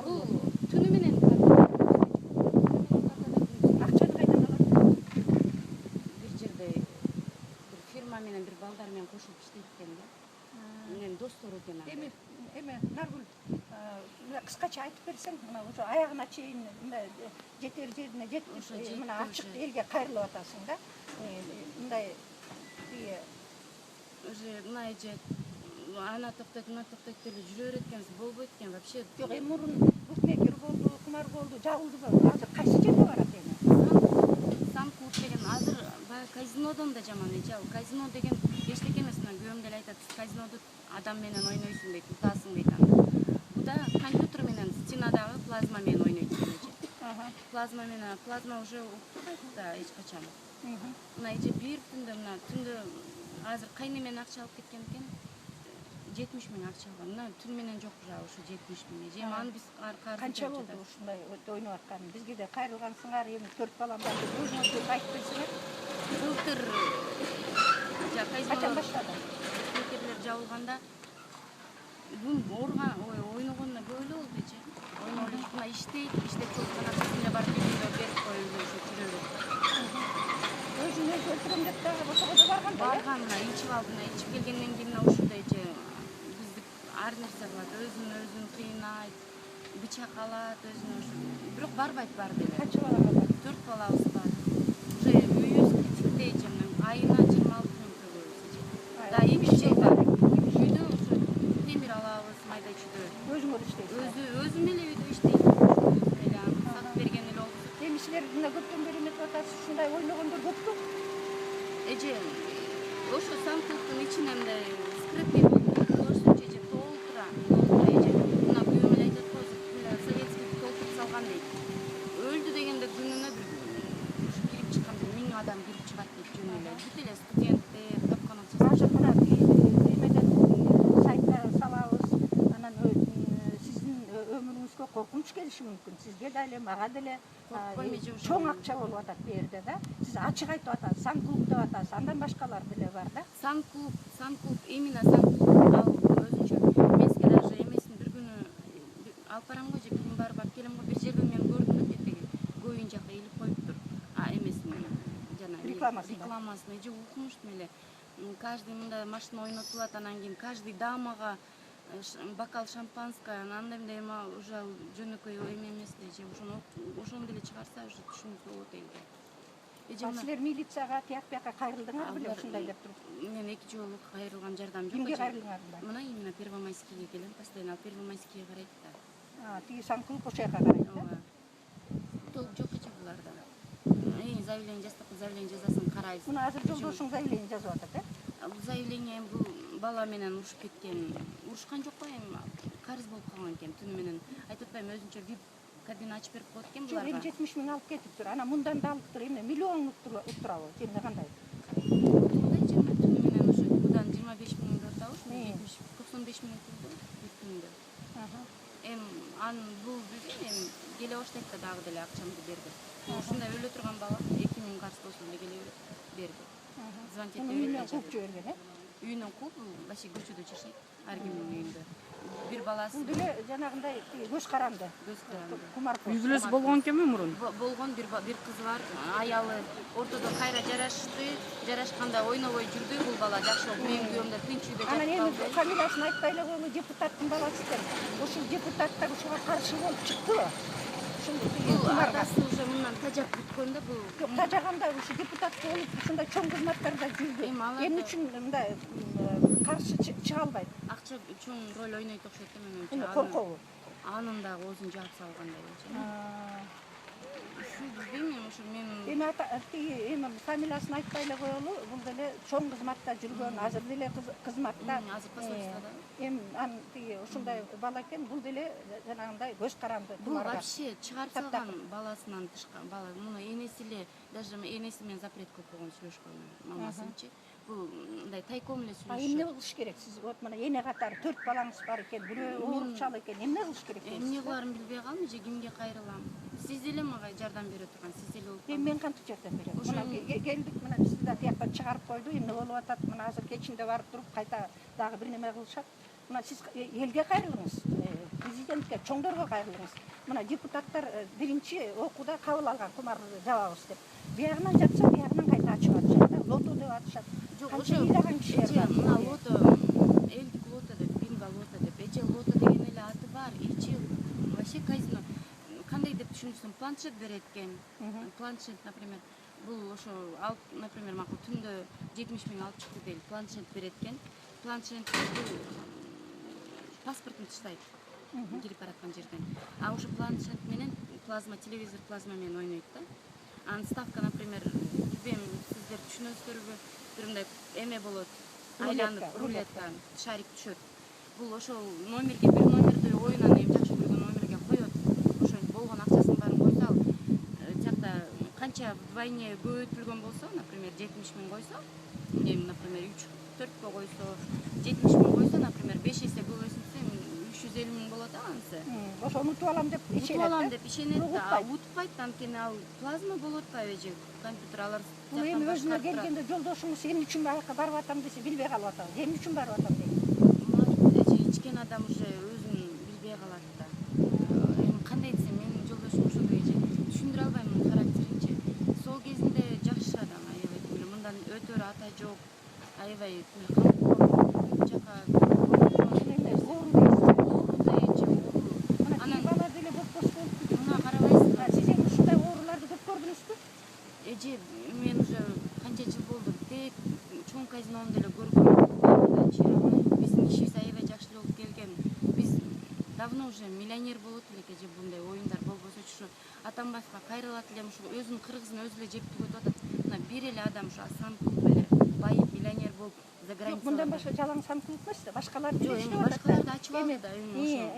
бул түнү менен акчаны кайдан алат? бир жерде бир фирма менен бир балдар менен кошулуп иштейт экен да. Менин достору экен анда. Эми Наргүл, кыскача айтып берсең, мына уже аягына чейин жетер жерине жетип, мына ачык элге кайрылып атасың да. Мындай уже мына эже ана токтойт, мына токтойт деле жүрө берет экенсиз, болбойт экен вообще. жок, эми мурун букмекер болду, кумар болду, жабылдыбы? Азыр кайсы жерде барат эми? Сан-клуб деген азыр баягы казинодон да жаман эже. Ал казино деген эчтеке эмес. Мына күйөөм деле айтат, казинодо адам менен ойнойсуң дейт, утасың дейт аны. Буда компьютер менен стенадагы плазма менен ойнойт экен эже. Плазма менен, плазма уже укпайт да эч качан. Мына эже бир түндө, мына түндө азыр кайны менен акча алып кеткен экен. 70 миң акча алган. Мына түн менен жок уже ушу 70 миң. Эже аны биз карыз Канча болду ушундай ойноп аткан? Бизге де кайрылгансыңар, эми 4 балам бар деп өзүңөр айтып берсеңер. Былтыр Качан баштады? Букмекерлер жабылганда бул ойногонуна көп эле болду эже. Ойноп эле мына иштейт жолуккан акчасын эле барып үйүндө берип коюп эле ушу жүрө берет. Өзүн өзү өлтүрөм деп дагы ошого да барган да? Барган, мына ичип алды, мына ичип келгенден кийин мына ушундай эже бизди ар нерсе кылат, өзүн кыйнайт, бычак алат, өзүнө бирок барбайт баары деле. Канча бала бар? 4 балабыз бар. Уже үйүбүз критикте эже, айына 26 миң төлөйбүз эже. Да, 2 жыл бар. Үйдө ушу темир алабыз, майда чүйдө. Өзүңөр иштейсиз? Өзүм эле үйдө иштейт. Эле аны сатып берген эле болду. Эми силер мына көптөн бери эметип атасыз, ушундай ойногондор көппү? Эже ошо сан-клубдун ичине мындай скрытный болсочу эже толтура эже. Мына күйөөм эле айтат го, советский толтуруп салган дейт. Өлдү дегенде күнүнө бир ушу кирип чыккан 1000 адам кирип чыгат дейт жөн эле. Бүт эле студенттер, тапкан акчасы. Азыр мына эмеден сайтта салабыз, анан сиздин өмүрүңүзгө коркунуч келиши мүмкүн. Сизге деле, мага деле чоң акча болуп атат бу жерде да. Сиз ачык айтып атасыз, сан-клуб деп атасыз, андан башкалар деле бар да. Сан-клуб, именно сан-клуб. Ал өзүнчө менске даже эмесин бир күнү алып барам го же ким барып алып келем го, бир жерде мен көрдүм да тетеги көйүн жака илип коюптур. Эмесин жана рекламасын эже укмуштум эле. Каждый мындай машина ойнотулат, анан кийин каждый дамага бокал шампанское, андай мындай уже жөнөкөй эме эмес да эже. Ошону деле чыгарса уже түшүнүксүз болот элге. Силер милицияга тияк бияка кайрылдыңар беле ушундай деп туруп? Мен 2 жолу кайрылган жардам жок. Кимге кайрылдыңар? Мына именно Первомайскийге келем, постоянно Первомайскийге карайт да. Тиги сан-клуб ошол жака карайт да? Толук жок эже буларда. Заявление жазсак, заявление жазасын карайбыз. Мына азыр жолдошуң заявление жазып атат, Бул заявление бул бала менен урушуп кеткен. Урушкан жок го, эми карыз болуп калган экен түнү менен. Айтып атпайбы, өзүнчө VIP кабина ачып берип коет экен буларга. 70 миң алып кетиптир. Ана мындан да алыптыр, эми миллион уттурабы? Же эмне кандай? Түнү менен ошо будан 25 миң атабыз, 95 миң турду бир түндө. Бул биздин эми келе баштайт да дагы деле акчамды берди. Ушундай өлө турган бала 2 миң карыз болсо деле келе берди. Звонить этип үйүнөн кууп жиберген, Үйүнөн кууп, вообще көчөдө жашайт, ар кимдин үйүндө. Бир баласы. Бул деле жанагындай көз каранды. Кумар. Үй бүлөсү болгон экенби мурун? Болгон, бир кызы бар, аялы ортодо кайра жарашканда ойнобой жүрдү бул бала, жакшы болуп, менин күйөөм да тынч үйдө жатып калды. Анан эми фамилиясын айтпай эле койгу, депутаттын баласы экен. Ушул депутаттар ушуга каршы болуп чыктыбы? Бул атасы уже мындан тажап бүткөн да бул. Жок, тажаганда ушу депутат болуп, ушундай чоң кызматтарда жүрдү. Эмне үчүн мындай каршы чыга албайт? Акча чоң роль ойнойт окшойт да менимче. Эми коркобу? Анын дагы оозун жаап салгандай болчу. Билбейм, ошо мен. Эми фамилиясын айтпай эле коелу, бул деле чоң кызматта жүргөн, азыр деле кызматта. Азыр посольстводо. Эми ушундай бала экен, бул деле жанагындай көз каранды. Бул вообще чыгарып салган баласынан тышкы бала. Муну энеси эле, даже энеси менен запрет көп болгон сүйлөшкөнү, мамасынчы. Бул мындай тайком эле сүйлөшөт. Эмне кылыш керек? Сиз вот мына эне катары 4 балаңыз бар экен, бирөө оорукчал экен. Эмне кылыш керек? Эмне кыларымды билбей калдым, же кимге кайрылам? Сиз эле мага жардам бере турган, сиз эле болуп. Эми мен кантип жардам берем? Мына келдик, мына бизди да тияктан чыгарып койду, эмне болуп атат? Мына азыр кечинде барып туруп кайта дагы бир неме кылышат. Мына сиз элге кайрылыңыз. президентке, чоңдорго кайрылыңыз. Мына депутаттар биринчи окууда кабыл алган кумар жабабыз деп. Биягынан жатса, биягынан кайта ачып атышат да. Лото деп атышат. Жок, Канча мийлеген кишилер бар. мына лото, элдик лото деп, бинго лото деп, эже лото деген эле аты бар. Ичи вообще казино. Кандай деп түшүнүрсүң, планшет берет экен. Планшет, например, бул ошо алып, например, макул түндө 70 миң алып чыкты дейли, планшет берет экен. Планшет бул паспортун таштайт кирип бараткан жерден. А ошо планшет менен плазма, телевизор плазма менен ойнойт да. Анын ставка, например, билбейм, сиздер түшүнөсүздөр бир мындай эме болот, айланып, рулетка, шарик түшөт. Бул ошол номерге, бир номерди оюнан эми жакшы көргөн номерге коет. Ошо болгон акчасын баарын койсо, ал жакта канча вдвойне көбөйтүлгөн болсо, например, 70 миң койсо, эми, например, 3-4кө койсо, 70 миң койсо, например, 5 эсе көбөйтүлсө, 350 миң болот да анысы. Ошо унутуп алам деп ишенет. Утуп алам деп ишенет да, утпайт, анткени ал плазма болуп атпайбы же компьютер алар. Бул эми өзүнө келгенде жолдошуңуз эмне үчүн аяка барып атам десе, билбей калып атам. Эмне үчүн барып атам дейт. Ичкен адам уже өзүн билбей калат да. Эми кандай десем, менин жолдошум ошондой эже. Түшүндүрө албайм мунун характеринчи. Сол кезинде жакшы адам, аябай мындан өтөр ата жок. Аябай камкор, жака эже, мен уже канча жыл болду, тек чоң казиномду эле көргөм. Биздин ишибиз аябай жакшы болуп келген. Биз давно уже миллионер болот элек эже, мындай оюндар болбосочу. Ушу Атамбаевка кайрылат элем, ушу өзүнүн кыргызын өзү эле жеп түгөтүп атат. Мына бир эле адам ушу Асан клуб эле байып миллионер болуп за границага. Мындан башка жалаң сан клуб эмес да, башкалар деле иштеп атат. Башкаларды ачып алды да,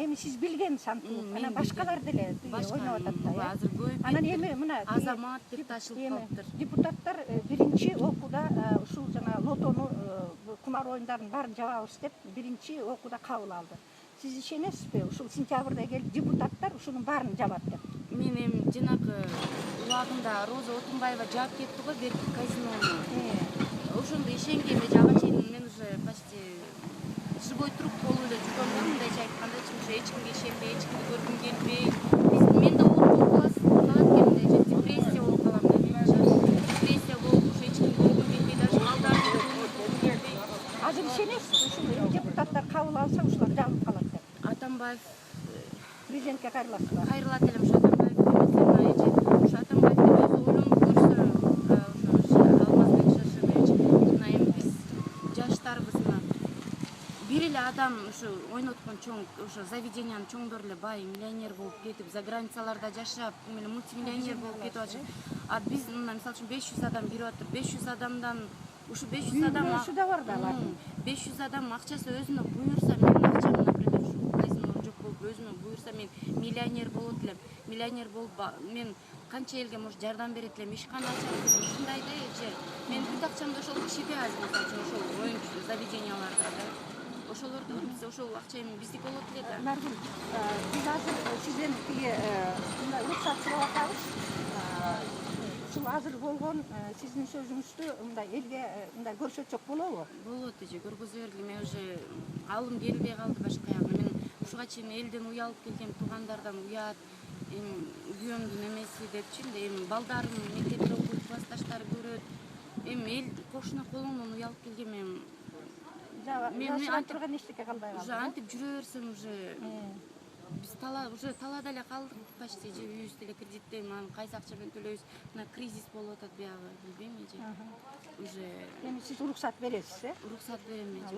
эми сиз билген сан клуб. Анан башкалар деле ойноп атат да. Азыр көп. Анан эми мына Азамат деп ташылып калыптыр. Депутаттар биринчи окууда ушул жана лотону кумар оюндарын баарын жабабыз деп биринчи окууда кабыл алды. Сиз ишенесизби, ушул сентябрда келип депутаттар ушунун баарын жабат деп? Мен эми жанакы улагында Роза Отунбаева жаап кетти го берки казинону. Ошондо ишенгем, ага чейин мен уже почти живой труп болуп эле жүргөм да, мындайча айткандачы, уже эч кимге ишенбей, эч кимди көргүм келбей. Мен да ооруп калат экен, депрессия болуп калам да. Депрессия болуп, уже эч кимди көргүм келбей, даже балдарды көргүм келбей. Азыр ишенесизби, ушул депутаттар кабыл алса ушулар жабылып калат деп? Атамбаев Президентке кайрыласызбы? Кайрылат элем ушу Атамбаев эмес, ушу Атамбаевдин өзү ойлонуп көрсө, ошо Алмазбек Шаршемович, мына эми биз жаштарбыз, мына бир эле адам ушу ойноткон чоң, ошо заведениянын чоңдору эле бай, миллионер болуп кетип, за границаларда жашап, мультимиллионер болуп кетип атышат. А биз мына мисалы үчүн 500 адам берип атып, 500 адамдан ушу 500 адам да бар да алардын. 500 адам акчасы өзүнө буюрса, менин акчам, например, ушу казино жок болуп өзүмө буюрса, мен миллионер болот элем. Миллионер болуп мен канча элге может жардам берет элем, ишкана ачат элем. Ушундай да эже. Мен бүт акчамды ошол кишиге азыр мисалы үчүн ошол оюнчу заведенияларда да. Ошолорду биз ошол акча эми биздики болот эле да. Наргүл, биз азыр сизден тиги мындай уруксат сурап атабыз. Ушул азыр болгон сиздин сөзүңүздү мындай элге мындай көрсөтсөк болобу? Болот эже, көргөзө бергиле. Мен уже алым келбей калды башка жагына. Мен ушуга чейин элден уялып келгем, туугандардан уят, эми күйөөмдүн эмеси депчи, эми балдарым мектепте окуйт, классташтары көрөт. Эми эл кошуна колуңдон уялып келгем, эми мен антип эчтеке калбай калды. Уже антип жүрө берсем уже биз уже талаада эле калдык, почти же үйүбүздү эле кредиттейм, анан кайсы акча менен төлөйбүз. Мына кризис болуп атат биягы, билбейм эже. Уже эми сиз уруксат бересиз, уруксат берем эже.